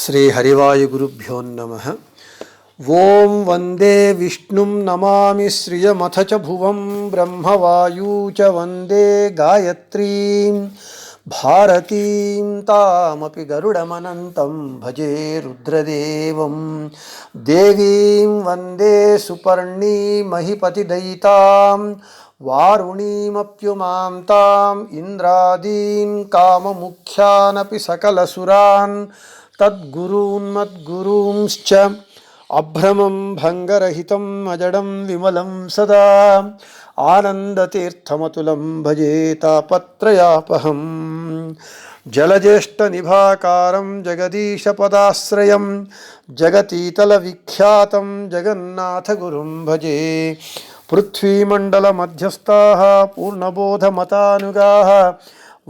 శ్రీ హరివాయుగురుభ్యో నమః. ఓం వందే విష్ణుం నమామి శ్రియమథ చ భువం బ్రహ్మవాయూ చ వందే గాయత్రీం భారతీం తామపి గరుడమనంతం భజే రుద్రదేవం. దేవీం వందే సుపర్ణీమహిపతిదయితాం వారుణీమప్యుమాం తాం ఇంద్రాదీన్ కామముఖ్యానపి సకలసురాన్ తద్గురూన్మద్గురూంశ్చ అభ్రమం భంగరహితం అజడం విమలం సదా ఆనందతీర్థమతులం భజే తాపత్రయాపహం. జలజ్యేష్ఠనిభాకారం జగదీశపదాశ్రయం జగతీతల విఖ్యాతం జగన్నాథగురుం భజే. పృథ్వీమండలమధ్యస్థాః పూర్ణబోధమతానుగాః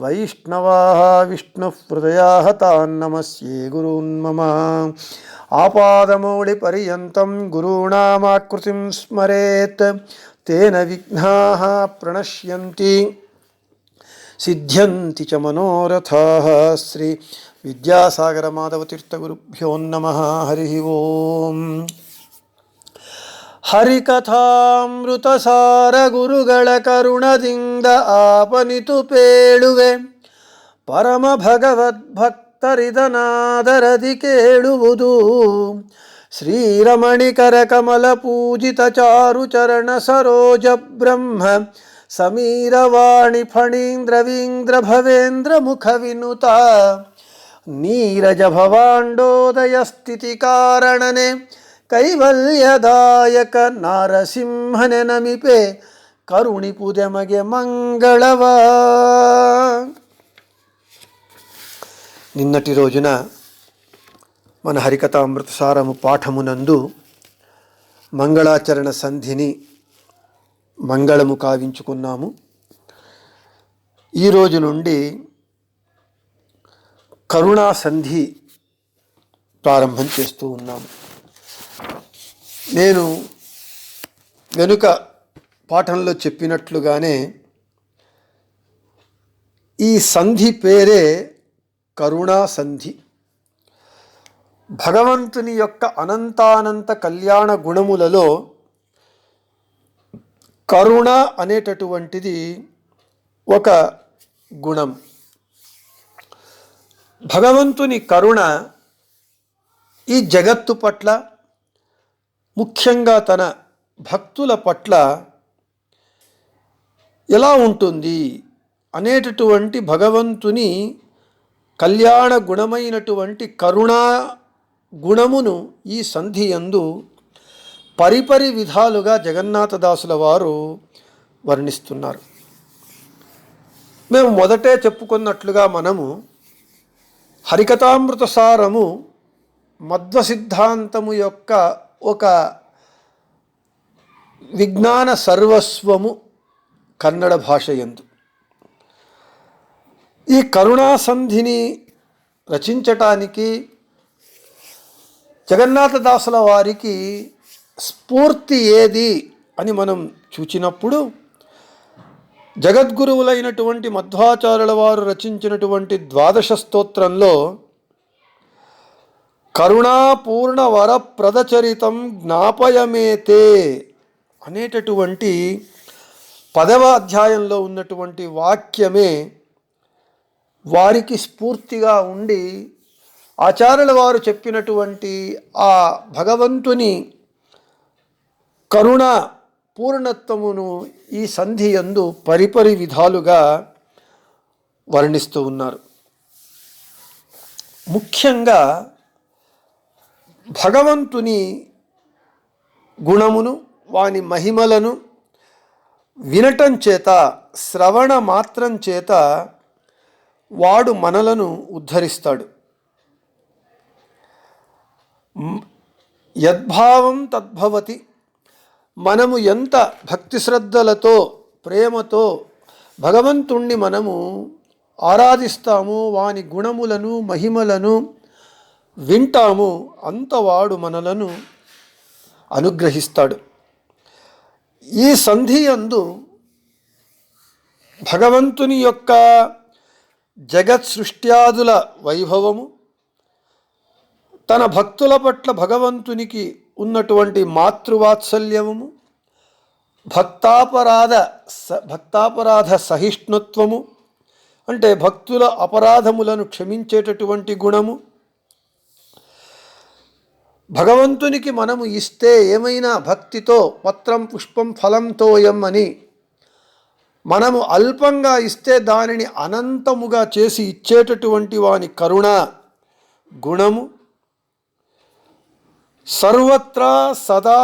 వైష్ణవాః విష్ణుహృదయాః తాన్ నమస్యే గురూన్ మమ. ఆపాదమౌళిపర్యంతం గురూణామాకృతిం స్మరేత్ తేన విఘ్నాః ప్రణశ్యంతి సిద్ధ్యంతి చ మనోరథాః. శ్రీ విద్యాసాగర మాధవతీర్థగురుభ్యో నమః. హరి ఓం. ಹರಿಕಥಾಮೃತಸಾರ ಗುರುಗಳ ಕರುಣದಿಂದ ಆಪನಿತು ಪೇಳುವೆ ಪರಮ ಭಗವದ್ಭಕ್ತರಿದನಾದರದಿ ಕೇಳುವುದು. ಶ್ರೀರಮಣಿಕರ ಕಮಲ ಪೂಜಿತ ಚಾರು ಚರಣ ಸರೋಜ ಬ್ರಹ್ಮ ಸಮೀರವಾಣಿ ಫಣೀಂದ್ರವೀಂದ್ರ ಭವೇಂದ್ರ ಮುಖ ವಿನುತ ನೀರಜ ಭವಾಂಡೋದಯ ಸ್ಥಿತಿ ಕಾರಣನೆ ಕೈವಲ್ಯದಾಯಕ ನಾರಸಿಂಹನೆ ನಮಿಪೆ ಕರುಣಿಪುದೆ ಮಗೆ ಮಂಗಳವ. నిన్నటి రోజున మన హరికథామృతసారము పాఠమునందు మంగళాచరణ సంధిని మంగళము కావించుకున్నాము. ఈరోజు నుండి కరుణా సంధి ప్రారంభం చేస్తూ ఉన్నాము. నేను వెనుక పాఠంలో చెప్పినట్లుగానే ఈ సంధి పేరే కరుణా సంధి. భగవంతుని యొక్క అనంతానంత కళ్యాణ గుణములలో కరుణ అనేటటువంటిది ఒక గుణం. భగవంతుని కరుణ ఈ జగత్తు పట్ల, ముఖ్యంగా తన భక్తుల పట్ల ఎలా ఉంటుంది అనేటటువంటి భగవంతుని కళ్యాణ గుణమైనటువంటి కరుణా గుణమును ఈ సంధి యందు పరిపరి విధాలుగా జగన్నాథదాసుల వారు వర్ణిస్తున్నారు. మేము మొదటే చెప్పుకున్నట్లుగా మనము హరికథామృతసారము మధ్వ సిద్ధాంతము యొక్క ఒక విజ్ఞాన సర్వస్వము కన్నడ భాష యందు. ఈ కరుణాసంధిని రచించటానికి జగన్నాథదాసుల వారికి స్ఫూర్తి ఏది అని మనం చూచినప్పుడు, జగద్గురువులైనటువంటి మధ్వాచార్యుల వారు రచించినటువంటి ద్వాదశ స్తోత్రంలో కరుణాపూర్ణ వరప్రదచరితం జ్ఞాపయమేతే అనేటటువంటి 10వ అధ్యాయంలో ఉన్నటువంటి వాక్యమే వారికి స్ఫూర్తిగా ఉండి, ఆచార్యుల వారు చెప్పినటువంటి ఆ భగవంతుని కరుణ పూర్ణత్వమును ఈ సంధి యందు పరిపరి విధాలుగా వర్ణిస్తూ ఉన్నారు. ముఖ్యంగా భగవంతుని గుణమును, వాని మహిమలను వినటం చేత, శ్రవణ మాత్రం చేత వాడు మనలను ఉద్ధరిస్తాడు. యద్భావం తద్భవతి. మనము ఎంత భక్తి శ్రద్ధలతో, ప్రేమతో భగవంతుణ్ణి మనము ఆరాధిస్తాము, వాని గుణములను మహిమలను వింటాము, అంతవాడు మనలను అనుగ్రహిస్తాడు. ఈ సంధి యందు భగవంతుని యొక్క జగత్ సృష్ట్యాదుల వైభవము, తన భక్తుల పట్ల భగవంతునికి ఉన్నటువంటి మాతృవాత్సల్యము, భక్తాపరాధ సహిష్ణుత్వము, అంటే భక్తుల అపరాధములను క్షమించేటటువంటి గుణము, భగవంతునికి మనము ఇస్తే ఏమైనా భక్తితో పత్రం పుష్పం ఫలం తోయం అని మనము అల్పంగా ఇస్తే దానిని అనంతముగా చేసి ఇచ్చేటటువంటి వాని కరుణ గుణము, సర్వత్రా సదా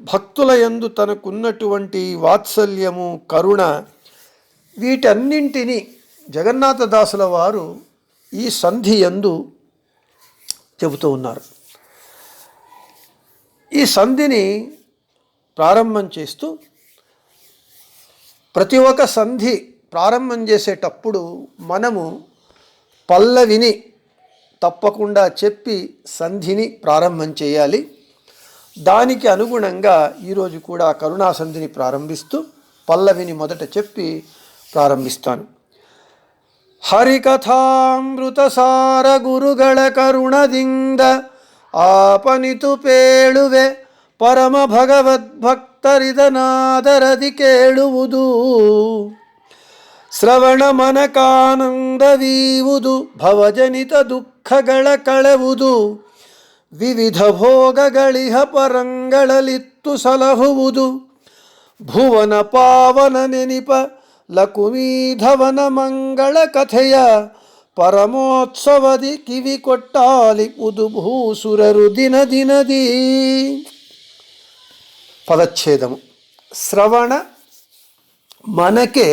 భక్తుల యందు తనకున్నటువంటి వాత్సల్యము, కరుణ, వీటన్నింటినీ జగన్నాథదాసుల వారు ఈ సంధి యందు చెబుతూ ఉన్నారు. ఈ సంధిని ప్రారంభం చేస్తూ ప్రతి ఒక్క సంధి ప్రారంభం చేసేటప్పుడు మనము పల్లవిని తప్పకుండా చెప్పి సంధిని ప్రారంభం చేయాలి. దానికి అనుగుణంగా ఈరోజు కూడా కరుణా సంధిని ప్రారంభిస్తూ పల్లవిని మొదట చెప్పి ప్రారంభిస్తాను. ಹರಿಕಥಾಮೃತಸಾರ ಗುರುಗಳ ಕರುಣದಿಂದ ಆಪನಿತು ಪೇಳುವೆ ಪರಮ ಭಗವದ್ಭಕ್ತರಿದನಾದರದಿ ಕೇಳುವುದು ಶ್ರವಣ ಮನಕಾನಂದವೀವುದು ಭವಜನಿತ ದುಃಖಗಳ ಕಳೆವುದು ವಿವಿಧ ಭೋಗಗಳಿಹ ಪರಂಗಳಲಿತ್ತು ಸಲಹುವುದು ಭುವನ ಪಾವನ ನೆನಿಪ ಲಕುಮೀಧವನ ಮಂಗಳ ಕಥೆಯ ಪರಮೋತ್ಸವದಿ ಕಿವಿ ಕೊಟ್ಟಾಲಿಪುದು ಭೂಸುರರು ದಿನ ದಿನದಿ. పదచ్ఛేదము. శ్రవణ మనకే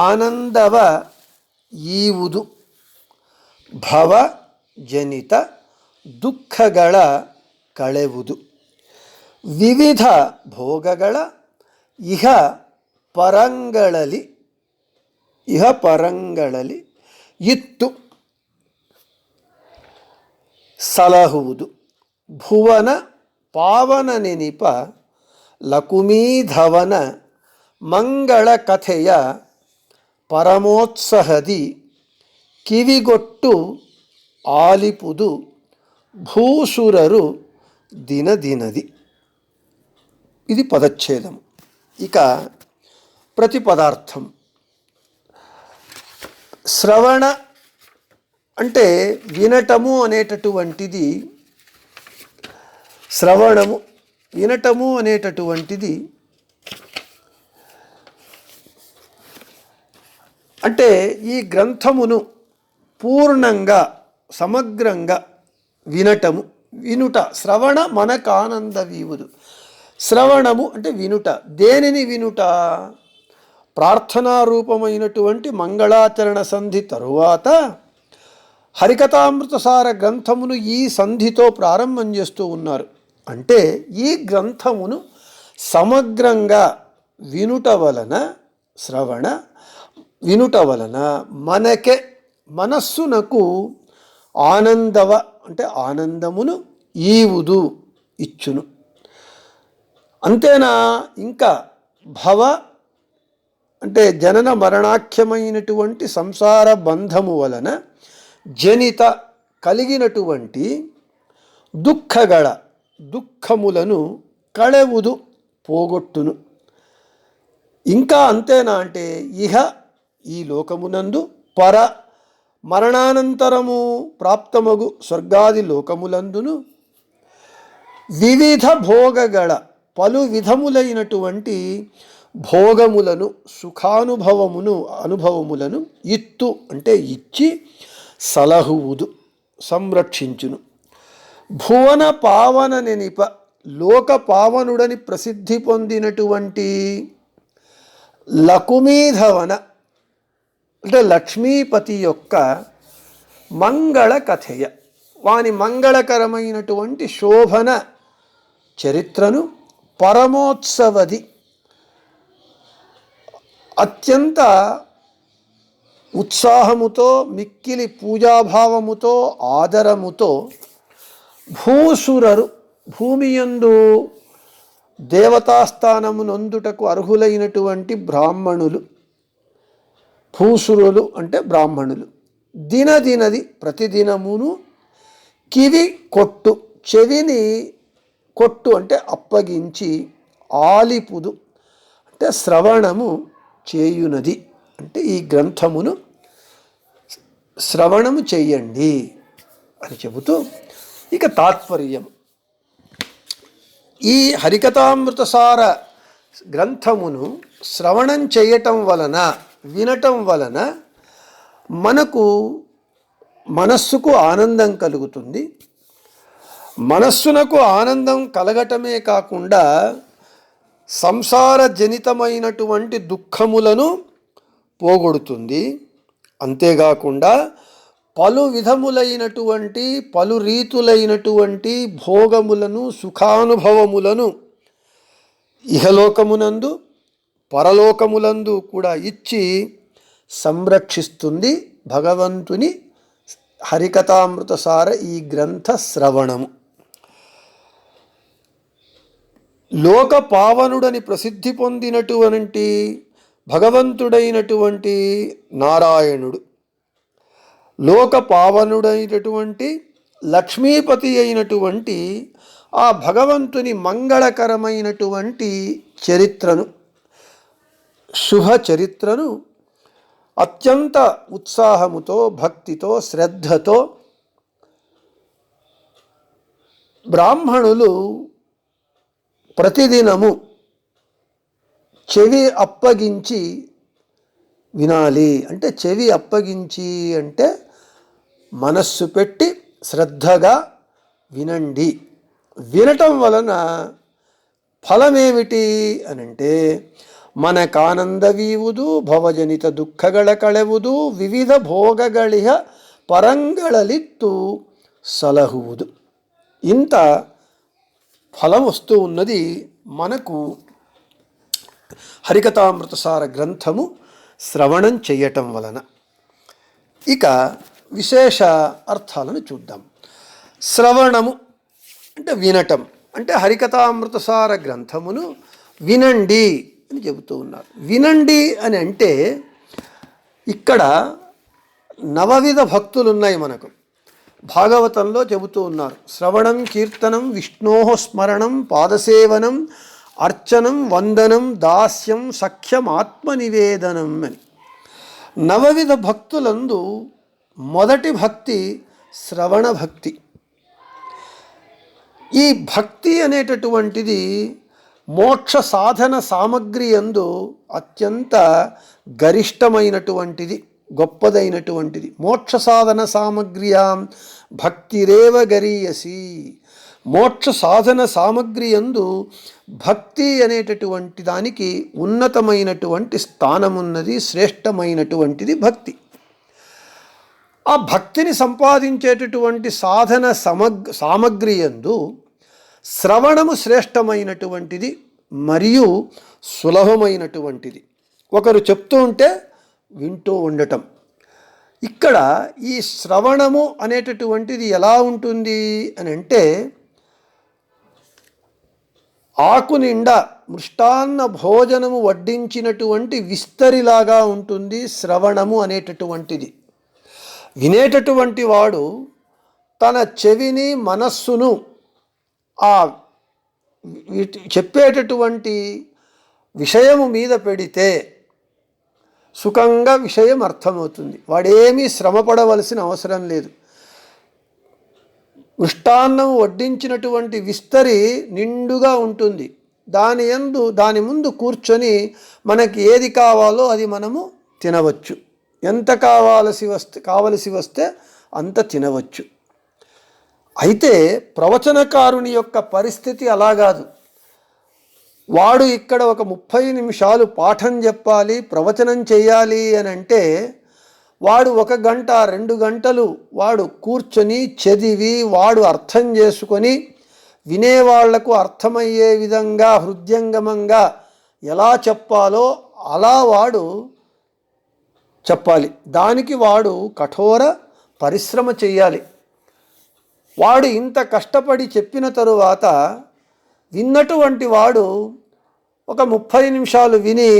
ఆనందవ ఈవుದು, ಭವ ಜನಿತ ದುಃಖಗಳ ಕಳೆವುದು, ವಿವಿಧ ಭೋಗಗಳ ಇಹ ಪರಂಗಳಲ್ಲಿ ಇತ್ತು ಸಲಹುವುದು, ಭುವನ ಪಾವನ ನೆನಿಪ ಲಕುಮೀಧವನ ಮಂಗಳ ಕಥೆಯ ಪರಮೋತ್ಸಹದಿ ಕಿವಿಗೊಟ್ಟು ಆಲಿಪುದು భూసురరు దినదినది. ఇది పదచ్ఛేదం. ఇక ప్రతి పదార్థం. శ్రవణ అంటే వినటము అనేటటువంటిది, శ్రవణము వినటము అనేటటువంటిది అంటే ఈ గ్రంథమును పూర్ణంగా సమగ్రంగా వినటము, వినుట. శ్రవణ మనకానందవీవుదు. శ్రవణము అంటే వినుట. దేనిని వినుట? ప్రార్థనారూపమైనటువంటి మంగళాచరణ సంధి తరువాత హరికథామృతసార గ్రంథమును ఈ సంధితో ప్రారంభం చేస్తూ ఉన్నారు. అంటే ఈ గ్రంథమును సమగ్రంగా వినుట వలన, శ్రవణ వినుట వలన మనకే మనస్సునకు ఆనందవ అంటే ఆనందమును ఈవుదు ఇచ్చును. అంతేనా? ఇంకా భవ అంటే జనన మరణాఖ్యమైనటువంటి సంసార బంధము వలన జనిత కలిగినటువంటి దుఃఖగళ దుఃఖములను కళెవుదు పోగొట్టును. ఇంకా అంతేనా అంటే ఇహ ఈ లోకమునందు, పర మరణానంతరము ప్రాప్తమగు స్వర్గాది లోకములందును, వివిధ భోగగళ పలు విధములైనటువంటి భోగములను, అనుభవములను ఇత్తు అంటే ఇచ్చి సలహువుదు సంరక్షించును. భువన పావన నెనిప లోక పావనుడని ప్రసిద్ధి పొందినటువంటి లకుమీధవన అంటే లక్ష్మీపతి యొక్క మంగళ కథయ వాని మంగళకరమైనటువంటి శోభన చరిత్రను పరమోత్సవది అత్యంత ఉత్సాహముతో, మిక్కిలి పూజాభావముతో, ఆదరముతో భూసురరు భూమియందు దేవతాస్థానమునందుటకు అర్హులైనటువంటి బ్రాహ్మణులు, భూసురులు అంటే బ్రాహ్మణులు, దినదినది ప్రతిదినమును కివి కొట్టు, చెవిని కొట్టు అంటే అప్పగించి, ఆలిపుదు అంటే శ్రవణము చేయునది, అంటే ఈ గ్రంథమును శ్రవణము చెయ్యండి అని చెబుతూ ఇక తాత్పర్యం. ఈ హరికథామృతసార గ్రంథమును శ్రవణం చేయటం వలన, వినటం వలన మనకు మనస్సుకు ఆనందం కలుగుతుంది. మనస్సునకు ఆనందం కలగటమే కాకుండా సంసార జనితమైనటువంటి దుఃఖములను పోగొడుతుంది. అంతేకాకుండా పలు విధములైనటువంటి, పలు రీతులైనటువంటి భోగములను, సుఖానుభవములను ఇహలోకమునందు పరలోకములందు కూడా ఇచ్చి సంరక్షిస్తుంది భగవంతుని హరికథామృతసార ఈ గ్రంథ శ్రవణము. లోక పావనుడని ప్రసిద్ధి పొందినటువంటి భగవంతుడైనటువంటి నారాయణుడు, లోక పావనుడైనటువంటి లక్ష్మీపతి అయినటువంటి ఆ భగవంతుని మంగళకరమైనటువంటి చరిత్రను, శుభ చరిత్రను అత్యంత ఉత్సాహముతో, భక్తితో, శ్రద్ధతో బ్రాహ్మణులు ప్రతిదినము చెవి అప్పగించి వినాలి. అంటే చెవి అప్పగించి అంటే మనస్సు పెట్టి శ్రద్ధగా వినండి. వినటం వలన ఫలమేమిటి అనంటే మనకానందవీవుదు, ಭವಜನಿತ ದುಃಖಗಳ ಕಳೆವುದು, ವಿವಿಧ ಭೋಗಗಳಿಹ పరంగళలిత్తు సలహుವುದು. ఇంత ఫలం వస్తూ ఉన్నది మనకు హరికథామృతసార గ్రంథము శ్రవణం చేయటం వలన. ఇక విశేష అర్థాలను చూద్దాం. శ్రవణము అంటే వినటం, అంటే హరికథామృతసార గ్రంథమును వినండి అని చెబుతూ ఉన్నారు. వినండి అని అంటే ఇక్కడ నవవిధ భక్తులు ఉన్నాయి మనకు. భాగవతంలో చెబుతూ ఉన్నారు, శ్రవణం, కీర్తనం, విష్ణోః స్మరణం, పాదసేవనం, అర్చనం, వందనం, దాస్యం, సఖ్యం, ఆత్మనివేదనం అని. నవవిధ భక్తులందు మొదటి భక్తి శ్రవణ భక్తి. ఈ భక్తి అనేటటువంటిది మోక్ష సాధన సామగ్రి యందు అత్యంత గరిష్టమైనటువంటిది, గొప్పదైనటువంటిది. మోక్ష సాధన సామగ్ర్యాం భక్తిరేవ గరీయసి. మోక్ష సాధన సామగ్రి యందు భక్తి అనేటటువంటి దానికి ఉన్నతమైనటువంటి స్థానమున్నది, శ్రేష్టమైనటువంటిది భక్తి. ఆ భక్తిని సంపాదించేటటువంటి సాధన సామగ్రి యందు శ్రవణము శ్రేష్టమైనటువంటిది మరియు సులభమైనటువంటిది. ఒకరు చెప్తూ ఉంటే వింటూ ఉండటం. ఇక్కడ ఈ శ్రవణము అనేటటువంటిది ఎలా ఉంటుంది అని అంటే ఆకు నిండా మృష్టాన్న భోజనము వడ్డించినటువంటి విస్తరిలాగా ఉంటుంది శ్రవణము అనేటటువంటిది. వినేటటువంటి వాడు తన చెవిని, మనస్సును ఆ చెప్పేటటువంటి విషయము మీద పెడితే సుఖంగా విషయం అర్థమవుతుంది. వాడేమీ శ్రమపడవలసిన అవసరం లేదు. మృష్టాన్నం వడ్డించినటువంటి విస్తరి నిండుగా ఉంటుంది. దాని ముందు కూర్చొని మనకి ఏది కావాలో అది మనము తినవచ్చు. ఎంత కావలసి వస్తే అంత తినవచ్చు. అయితే ప్రవచనకారుని యొక్క పరిస్థితి అలా కాదు. వాడు ఇక్కడ ఒక 30 నిమిషాలు పాఠం చెప్పాలి, ప్రవచనం చేయాలి అని అంటే వాడు 1 గంట 2 గంటలు వాడు కూర్చొని చదివి వాడు అర్థం చేసుకొని వినేవాళ్లకు అర్థమయ్యే విధంగా హృద్యంగమంగా ఎలా చెప్పాలో అలా వాడు చెప్పాలి. దానికి వాడు కఠోర పరిశ్రమ చేయాలి. వాడు ఇంత కష్టపడి చెప్పిన తరువాత విన్నటువంటి వాడు ఒక 30 నిమిషాలు విని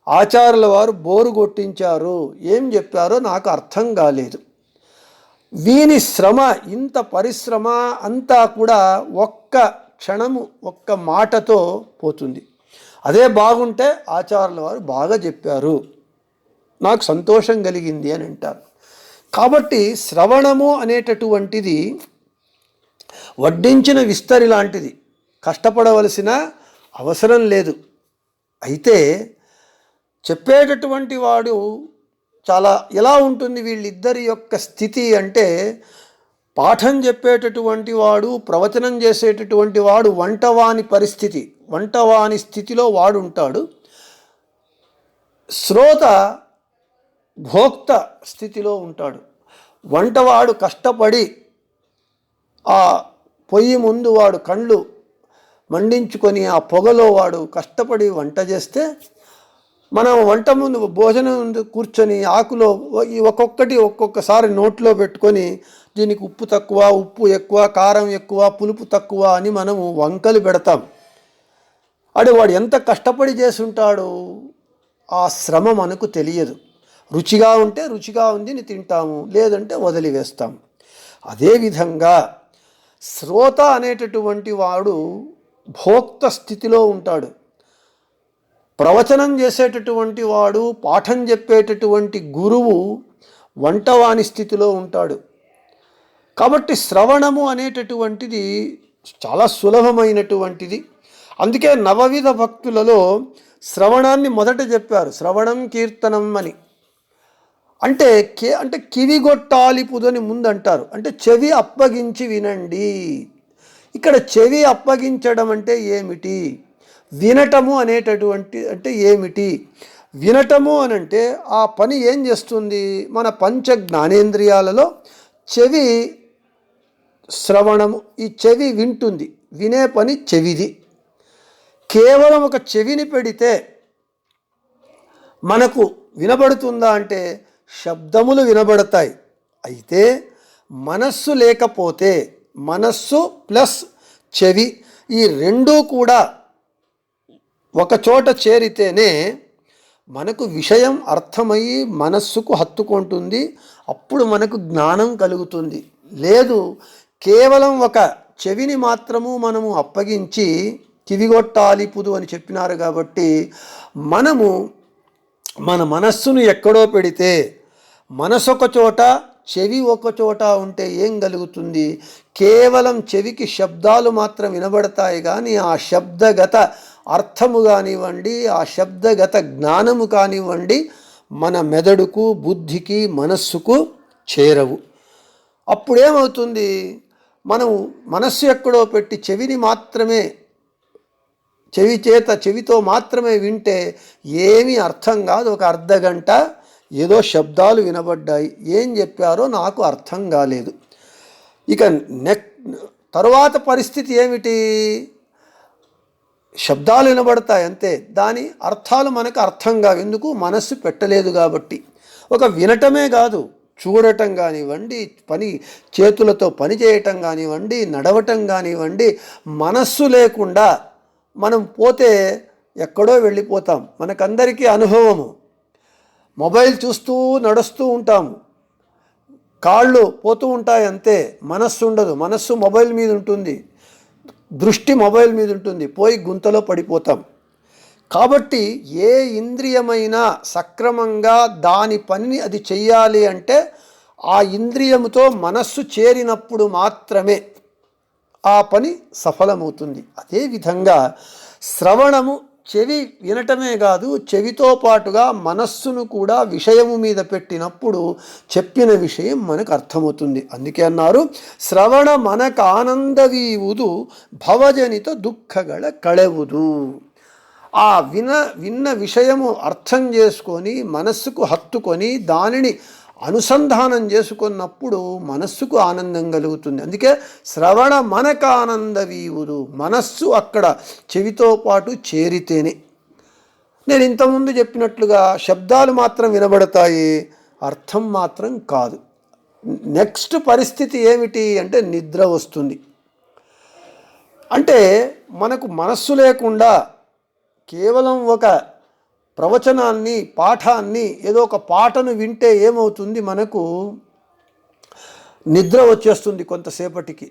ఆచార్యుల వారు బోరు కొట్టించారు, ఏం చెప్పారో నాకు అర్థం కాలేదు. వీని శ్రమ, ఇంత పరిశ్రమ అంతా కూడా ఒక్క క్షణము ఒక్క మాటతో పోతుంది. అదే బాగుంటే ఆచార్యుల వారు బాగా చెప్పారు, నాకు సంతోషం కలిగింది అని అంటారు. కాబట్టి శ్రవణము అనేటటువంటిది వడ్డించిన విస్తరి లాంటిది, కష్టపడవలసిన అవసరం లేదు. అయితే చెప్పేటటువంటి వాడు చాలా ఎలా ఉంటుంది వీళ్ళిద్దరి యొక్క స్థితి అంటే, పాఠం చెప్పేటటువంటి వాడు, ప్రవచనం చేసేటటువంటి వాడు వంటవాని పరిస్థితి, వంటవాని స్థితిలో వాడు ఉంటాడు. శ్రోత భోక్త స్థితిలో ఉంటాడు. వంటవాడు కష్టపడి ఆ పొయ్యి ముందు వాడు కళ్ళు మండించుకొని ఆ పొగలో వాడు కష్టపడి వంట చేస్తే, మనం వంట ముందు భోజనం ముందు కూర్చొని ఆకులో ఒక్కొక్కసారి నోట్లో పెట్టుకొని దీనికి ఉప్పు తక్కువ, ఉప్పు ఎక్కువ, కారం ఎక్కువ, పులుపు తక్కువ అని మనము వంకలు పెడతాం. వాడు ఎంత కష్టపడి చేసుంటాడు, ఆ శ్రమ మనకు తెలియదు. రుచిగా ఉంటే రుచిగా ఉంది అని తింటాము, లేదంటే వదిలివేస్తాం. అదేవిధంగా శ్రోత అనేటటువంటి వాడు భోక్త స్థితిలో ఉంటాడు. ప్రవచనం చేసేటటువంటి వాడు, పాఠం చెప్పేటటువంటి గురువు వంటవాని స్థితిలో ఉంటాడు. కాబట్టి శ్రవణము అనేటటువంటిది చాలా సులభమైనటువంటిది. అందుకే నవవిధ భక్తులలో శ్రవణాన్ని మొదట చెప్పారు, శ్రవణం కీర్తనం అని. అంటే కివిగొట్టాలిపుదు అని ముందు అంటారు, అంటే చెవి అప్పగించి వినండి. ఇక్కడ చెవి అప్పగించడం అంటే ఏమిటి, వినటము అనేటటువంటి అంటే ఏమిటి? వినటము అని అంటే ఆ పని ఏం చేస్తుంది? మన పంచ జ్ఞానేంద్రియాలలో చెవి శ్రవణము, ఈ చెవి వింటుంది, వినే పని చెవిది. కేవలం ఒక చెవిని పెడితే మనకు వినబడుతుందా అంటే శబ్దములు వినబడతాయి. అయితే మనస్సు లేకపోతే, మనస్సు ప్లస్ చెవి ఈ రెండూ కూడా ఒకచోట చేరితేనే మనకు విషయం అర్థమయ్యి మనస్సుకు హత్తుకుంటుంది, అప్పుడు మనకు జ్ఞానం కలుగుతుంది. లేదు, కేవలం ఒక చెవిని మాత్రము మనము అప్పగించి కివిగొట్టాలిపుదు అని చెప్పినారు కాబట్టి మనము మన మనస్సును ఎక్కడో పెడితే, మనసు ఒక చోట చెవి ఒక చోట ఉంటే ఏం కలుగుతుంది? కేవలం చెవికి శబ్దాలు మాత్రం వినబడతాయి, కానీ ఆ శబ్దగత అర్థము కానివ్వండి, ఆ శబ్దగత జ్ఞానము కానివ్వండి మన మెదడుకు, బుద్ధికి, మనస్సుకు చేరవు. అప్పుడేమవుతుంది? మనం మనస్సు ఎక్కడో పెట్టి చెవిని మాత్రమే, చెవితో మాత్రమే వింటే ఏమీ అర్థం కాదు. ఒక అర్ధగంట ఏదో శబ్దాలు వినబడ్డాయి, ఏం చెప్పారో నాకు అర్థం కాలేదు. ఇక తరువాత పరిస్థితి ఏమిటి? శబ్దాలు వినబడతాయి అంతే, దాని అర్థాలు మనకు అర్థం కావు. ఎందుకు? మనస్సు పెట్టలేదు కాబట్టి. ఒక వినటమే కాదు, చూడటం కానివ్వండి, చేతులతో పని చేయటం కానివ్వండి, నడవటం కానివ్వండి, మనస్సు లేకుండా మనం పోతే ఎక్కడో వెళ్ళిపోతాం. మనకందరికీ అనుభవము. మొబైల్ చూస్తూ నడుస్తూ ఉంటాము, కాళ్ళు పోతూ ఉంటాయి అంతే, మనస్సు ఉండదు. మనస్సు మొబైల్ మీద ఉంటుంది, దృష్టి మొబైల్ మీద ఉంటుంది, పోయి గుంతలో పడిపోతాం. కాబట్టి ఏ ఇంద్రియమైనా సక్రమంగా దాని పనిని అది చెయ్యాలి అంటే ఆ ఇంద్రియముతో మనస్సు చేరినప్పుడు మాత్రమే ఆ పని సఫలమవుతుంది. అదేవిధంగా శ్రవణము చెవి వినటమే కాదు, చెవితో పాటుగా మనస్సును కూడా విషయము మీద పెట్టినప్పుడు చెప్పిన విషయం మనకు అర్థమవుతుంది. అందుకే అన్నారు, శ్రవణ మనకు ఆనందవీవుదు భవజనిత దుఃఖಗಳ కళెవుదు. ఆ విన్న విషయము అర్థం చేసుకొని మనస్సుకు హత్తుకొని దానిని అనుసంధానం చేసుకున్నప్పుడు మనస్సుకు ఆనందం కలుగుతుంది. అందుకే శ్రవణ మనక ఆనందవీవుదు, మనస్సు అక్కడ చెవితో పాటు చేరితేనే. నేను ఇంతకుముందు చెప్పినట్లుగా శబ్దాలు మాత్రం వినబడతాయి, అర్థం మాత్రం కాదు. నెక్స్ట్ పరిస్థితి ఏమిటి అంటే నిద్ర వస్తుంది. అంటే మనకు మనస్సు లేకుండా కేవలం ఒక ప్రవచనాన్ని, పాఠాన్ని, ఏదో ఒక పాటను వింటే ఏమవుతుంది? మనకు నిద్ర వచ్చేస్తుంది కొంతసేపటికి,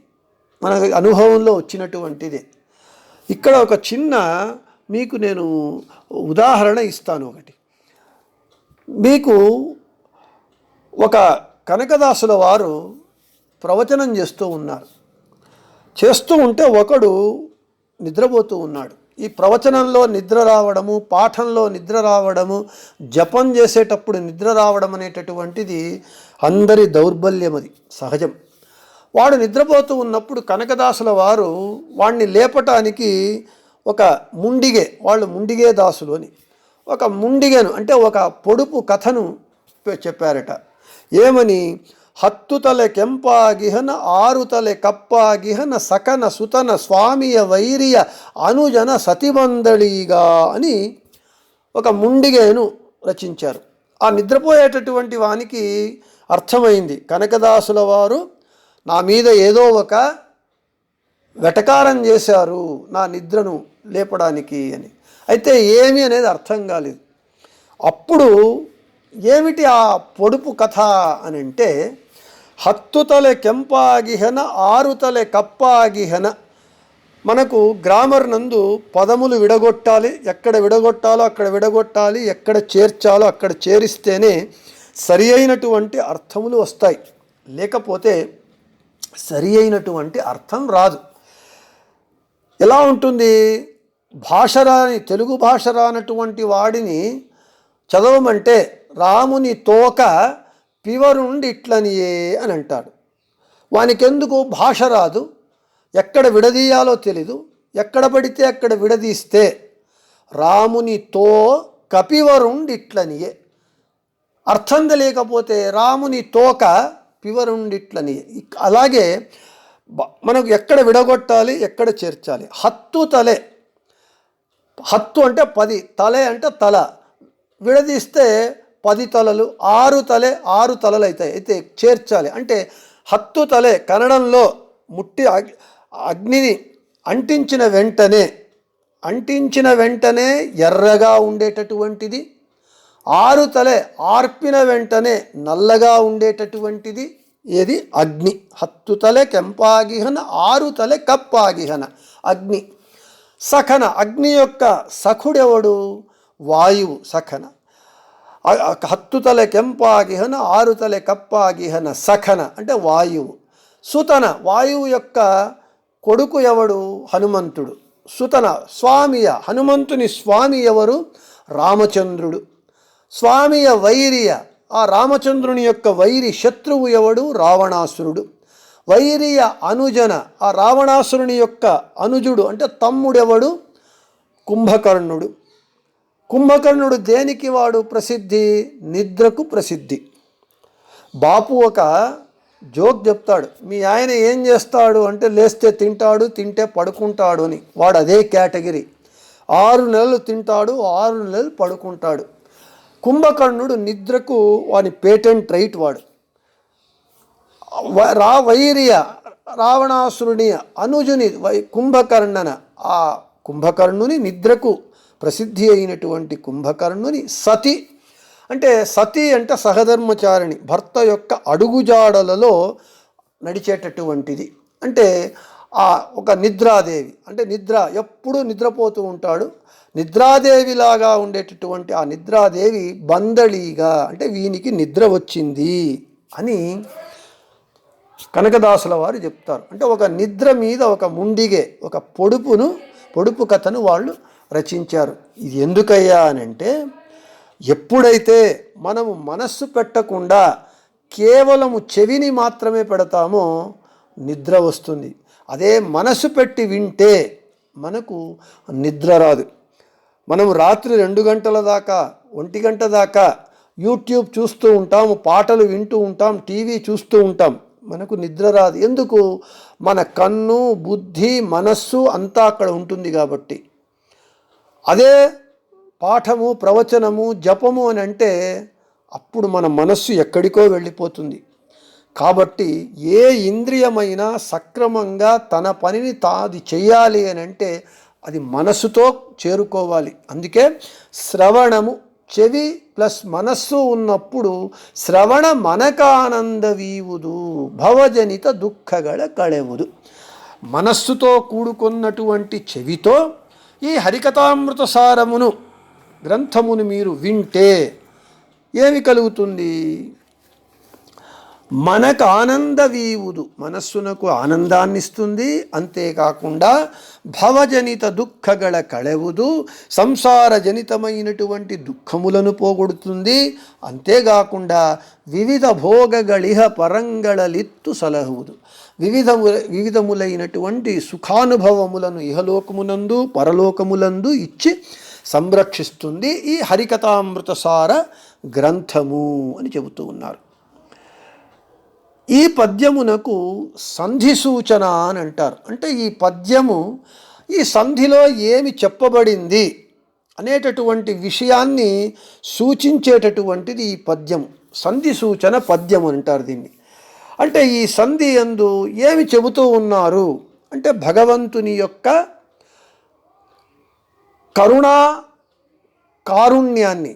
మన అనుభవంలో వచ్చినటువంటిదే. ఇక్కడ ఒక చిన్న మీకు నేను ఉదాహరణ ఇస్తాను. ఒకటి మీకు ఒక కనకదాసుల వారు ప్రవచనం చేస్తూ ఉన్నారు. చేస్తూ ఉంటే ఒకడు నిద్రపోతూ ఉన్నాడు. ఈ ప్రవచనంలో నిద్ర రావడము, పాఠంలో నిద్ర రావడము, జపం చేసేటప్పుడు నిద్ర రావడం అనేటటువంటిది అందరి దౌర్బల్యం, అది సహజం. వాడు నిద్రపోతూ ఉన్నప్పుడు కనకదాసుల వారు వాడిని లేపటానికి ఒక ముండిగే, వాళ్ళు ముండిగే దాసులు అని ఒక ముండిగను అంటే ఒక పొడుపు కథను చెప్పారట. ఏమని? ಹತ್ತುತಲೆ ಕೆಂಪಾಗಿಹನ ಆರುತಲೆ ಕಪ್ಪಾಗಿಹನ ಸಕನ ಸುತನ ಸ್ವಾಮಿಯ ವೈರಿಯ అనుజన సతిమందళిగా అని ఒక ముండిగేను రచించారు. ఆ నిద్రపోయేటటువంటి వానికి అర్థమైంది, కనకదాసుల వారు నా మీద ఏదో ఒక వెటకారం చేశారు నా నిద్రను లేపడానికి అని. అయితే ఏమి అనేది అర్థం కాలేదు. అప్పుడు ఏమిటి ఆ పొడుపు కథ అని అంటే, హత్తుతలె కెంపాగిహన ఆరుతలె కప్పాగిహన. మనకు గ్రామర్ నందు పదములు విడగొట్టాలి, ఎక్కడ విడగొట్టాలో అక్కడ విడగొట్టాలి, ఎక్కడ చేర్చాలో అక్కడ చేరిస్తేనే సరి అయినటువంటి అర్థములు వస్తాయి, లేకపోతే సరి అయినటువంటి అర్థం రాదు. ఎలా ఉంటుంది? భాష రాని, తెలుగు భాష రానటువంటి వాడిని చదవమంటే రాముని తోక పివరుండి ఇట్లనియే అని అంటాడు. వానికెందుకు భాష రాదు, ఎక్కడ విడదీయాలో తెలీదు, ఎక్కడ పడితే అక్కడ విడదీస్తే రాముని తో కపివరుండి ఇట్లనియే. అర్థం తెలియకపోతే రాముని తోక పివరుండిట్లనియే. అలాగే మనకు ఎక్కడ విడగొట్టాలి, ఎక్కడ చేర్చాలి. హత్తు తలే, హత్తు అంటే 10, తలే అంటే తల, విడదీస్తే 10 తలలు, 6 తలే 6 తలలు అవుతాయి. అయితే చేర్చాలి అంటే హత్తు తలే కన్నడంలో ముట్టి అగ్నిని అంటించిన వెంటనే ఎర్రగా ఉండేటటువంటిది, 6 తలే ఆర్పిన వెంటనే నల్లగా ఉండేటటువంటిది ఏది? అగ్ని. హత్తు తలే కెంపాగిహన, 6 తలే కప్పాగిహన అగ్ని. సఖన, అగ్ని యొక్క సఖుడెవడు? వాయువు సఖన. హత్తు తలె కెంపాగిహన 6 తలె కప్పాగిహన సఖన అంటే వాయువు. సుతన, వాయువు యొక్క కొడుకు ఎవడు? హనుమంతుడు. సుతన స్వామియ, హనుమంతుని స్వామి ఎవరు? రామచంద్రుడు. స్వామియ వైరియ, ఆ రామచంద్రుని యొక్క వైరి శత్రువు ఎవడు? రావణాసురుడు. వైరియ అనుజన, ఆ రావణాసురుని యొక్క అనుజుడు అంటే తమ్ముడెవడు? కుంభకర్ణుడు. కుంభకర్ణుడు దేనికి వాడు ప్రసిద్ధి? నిద్రకు ప్రసిద్ధి. బాపు ఒక జోక్ చెప్తాడు, మీ ఆయన ఏం చేస్తాడు అంటే లేస్తే తింటాడు, తింటే పడుకుంటాడు అని. వాడు అదే కేటగిరీ. 6 నెలలు తింటాడు, 6 నెలలు పడుకుంటాడు. కుంభకర్ణుడు నిద్రకు వాని పేటెంట్ రైట్ వాడు. వైరియ, రావణాసురుని అనుజుని కుంభకర్ణన, ఆ కుంభకర్ణుని నిద్రకు ప్రసిద్ధి అయినటువంటి కుంభకర్ణుని సతి అంటే, సతి అంటే సహధర్మచారిణి, భర్త యొక్క అడుగుజాడలలో నడిచేటటువంటిది. అంటే ఆ ఒక నిద్రాదేవి అంటే నిద్ర, ఎప్పుడూ నిద్రపోతూ ఉంటాడు. నిద్రాదేవిలాగా ఉండేటటువంటి ఆ నిద్రాదేవి బందళీగా అంటే వీనికి నిద్ర వచ్చింది అని కనకదాసుల వారు చెప్తారు. అంటే ఒక నిద్ర మీద ఒక ముండిగే, ఒక పొడుపు కథను వాళ్ళు రచించారు. ఇది ఎందుకయ్యా అని అంటే, ఎప్పుడైతే మనము మనస్సు పెట్టకుండా కేవలము చెవిని మాత్రమే పెడతామో నిద్ర వస్తుంది. అదే మనసు పెట్టి వింటే మనకు నిద్ర రాదు. మనము రాత్రి 2 గంటల దాకా, 1 గంట దాకా యూట్యూబ్ చూస్తూ ఉంటాము, పాటలు వింటూ ఉంటాం, టీవీ చూస్తూ ఉంటాం, మనకు నిద్ర రాదు. ఎందుకు? మన కన్ను, బుద్ధి, మనస్సు అంతా అక్కడ ఉంటుంది కాబట్టి. అదే పాఠము, ప్రవచనము, జపము అని అంటే అప్పుడు మన మనస్సు ఎక్కడికో వెళ్ళిపోతుంది. కాబట్టి ఏ ఇంద్రియమైనా సక్రమంగా తన పనిని తాది చేయాలి అని అంటే అది మనసుతో చేరుకోవాలి. అందుకే శ్రవణము చెవి ప్లస్ మనస్సు ఉన్నప్పుడు శ్రవణ మనకానందవీవుదు భవజనిత దుఃఖಗಳ కళెవుదు. మనస్సుతో కూడుకున్నటువంటి చెవితో ఈ హరికథామృత సారమును గ్రంథమును మీరు వింటే ఏమి కలుగుతుంది? మనకు ఆనందవీవుదు, మనస్సునకు ఆనందాన్ని ఇస్తుంది. అంతేకాకుండా భవజనిత దుఃఖಗಳ కళెవుదు, సంసార జనితమైనటువంటి దుఃఖములను పోగొడుతుంది. అంతేకాకుండా వివిధ భోగಗಳಿహ పరంగళలిత్తు సలహుವುದು, వివిధములైనటువంటి సుఖానుభవములను ఇహలోకమునందు పరలోకములందు ఇచ్చి సంరక్షిస్తుంది ఈ హరికథామృత సార గ్రంథము అని చెబుతూ ఉన్నారు. ఈ పద్యమునకు సంధి సూచన అని అంటారు. అంటే ఈ పద్యము ఈ సంధిలో ఏమి చెప్పబడింది అనేటటువంటి విషయాన్ని సూచించేటటువంటిది ఈ పద్యము. సంధి సూచన పద్యం అంటారు దీన్ని. అంటే ఈ సంధి యందు ఏమి చెబుతూ ఉన్నారు అంటే భగవంతుని యొక్క కరుణా కారుణ్యాన్ని,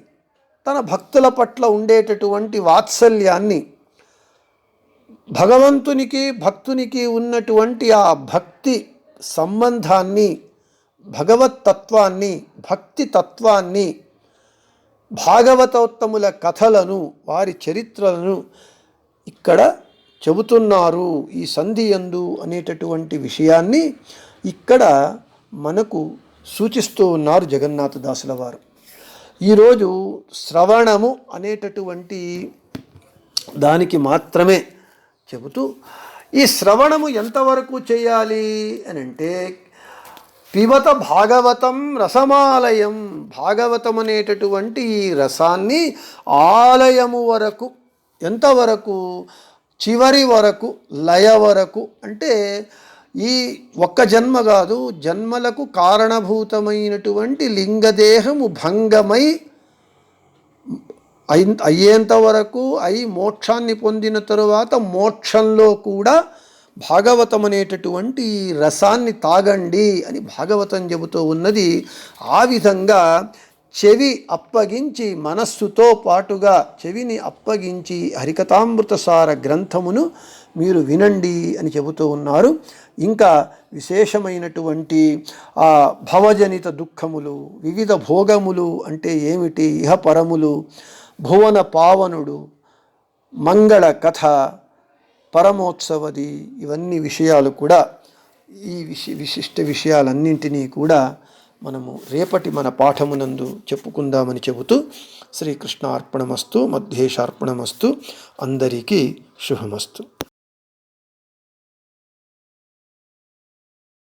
తన భక్తుల పట్ల ఉండేటటువంటి వాత్సల్యాన్ని, భగవంతునికి భక్తునికి ఉన్నటువంటి ఆ భక్తి సంబంధాన్ని, భగవత్తత్వాన్ని, భక్తి తత్వాన్ని, భాగవతోత్తముల కథలను, వారి చరిత్రలను ఇక్కడ చెబుతున్నారు ఈ సంధి యందు అనేటటువంటి విషయాన్ని ఇక్కడ మనకు సూచిస్తూ ఉన్నారు జగన్నాథదాసుల వారు. ఈరోజు శ్రవణము అనేటటువంటి దానికి మాత్రమే చెబుతూ ఈ శ్రవణము ఎంతవరకు చేయాలి అని అంటే పిబత భాగవతం రసమాలయం, భాగవతం అనేటటువంటి ఈ రసాన్ని ఆలయము వరకు, ఎంతవరకు? చివరి వరకు, లయ వరకు. అంటే ఈ ఒక్క జన్మ కాదు, జన్మలకు కారణభూతమైనటువంటి లింగదేహము భంగమై అయ్యేంత వరకు అయి మోక్షాన్ని పొందిన తరువాత మోక్షంలో కూడా భాగవతం అనేటటువంటి రసాన్ని తాగండి అని భాగవతం చెబుతూ ఉన్నది. ఆ విధంగా చెవి అప్పగించి, మనస్సుతో పాటుగా చెవిని అప్పగించి హరికథామృత సార గ్రంథమును మీరు వినండి అని చెబుతూ ఉన్నారు. ఇంకా విశేషమైనటువంటి ఆ భవజనిత దుఃఖములు, వివిధ భోగములు అంటే ఏమిటి, ఇహపరములు, భువన పావనుడు, మంగళ కథ, పరమోత్సవది, ఇవన్నీ విషయాలు కూడా ఈ విశిష్ట విషయాలన్నింటినీ కూడా మనము రేపటి మన పాఠమునందు చెప్పుకుందామని చెబుతూ శ్రీకృష్ణార్పణమస్తు, మధ్యేశార్పణమస్తు, అందరికీ శుభమస్తు.